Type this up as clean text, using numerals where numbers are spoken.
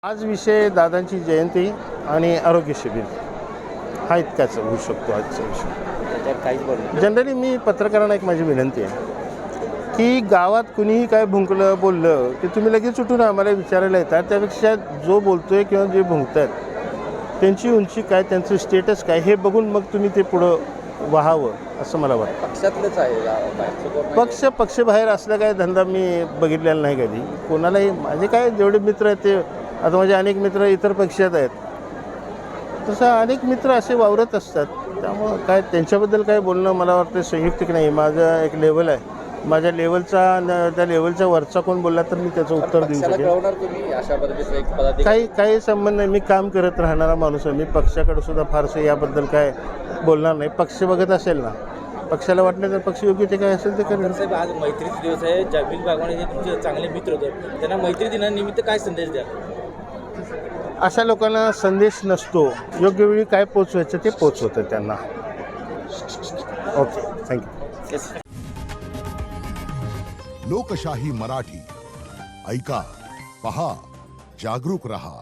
आज विषय दादांची जयंती आणि आरोग्य शिबिर हा इतकाच होऊ शकतो आजचा विषय. त्याच्यात काहीच बोलू. जनरली मी पत्रकारांना एक माझी विनंती आहे की गावात कुणीही काय भुंकलं बोललं की तुम्ही लगेच उठून आम्हाला विचारायला येतात. त्यापेक्षा जो बोलतोय किंवा जे भुंकतात त्यांची उंची काय, त्यांचं स्टेटस काय हे बघून मग तुम्ही ते पुढं व्हावं असं मला वाटतं. पक्षातलंच आहे बाहेरचं कोण नाही. पक्षबाहेर असला काय धंदा मी बघितलेला नाही कधी. कोणालाही माझे काय जेवढे मित्र आहेत ते आता माझे अनेक मित्र इतर पक्षात आहेत, तसं अनेक मित्र असे वावरत असतात. त्यामुळं काय त्यांच्याबद्दल काय बोलणं मला वाटतं संयुक्तिक नाही. माझं एक लेवल आहे, माझ्या लेवलचा त्या लेवलच्या वरचा कोण बोलला तर मी त्याचं उत्तर देऊ पक्षाला शकेन. कळवणार तुम्ही अशा पद्धतीचं एक पदाधिकारी. काही संबंध नाही. मी काम करत राहणारा माणूस आहे. मी पक्षाकडे सुद्धा फारसं याबद्दल काय बोलणार नाही. पक्ष बघत असेल ना, पक्षाला वाटलं तर पक्ष योग्य ते काय असेल ते करेल. साहेब, आज मैत्रीचा दिवस आहे. जमीन बागवान हे तुमचे चांगले मित्र होते, त्यांना मैत्री दिनानिमित्त काय संदेश द्या? अशा लोकांना संदेश नसतो, योग्य वेळी काय पोचवायचं ते पोचवतं त्यांना. Okay, thank you. लोकशाही मराठी ऐका, पहा, जागरूक रहा.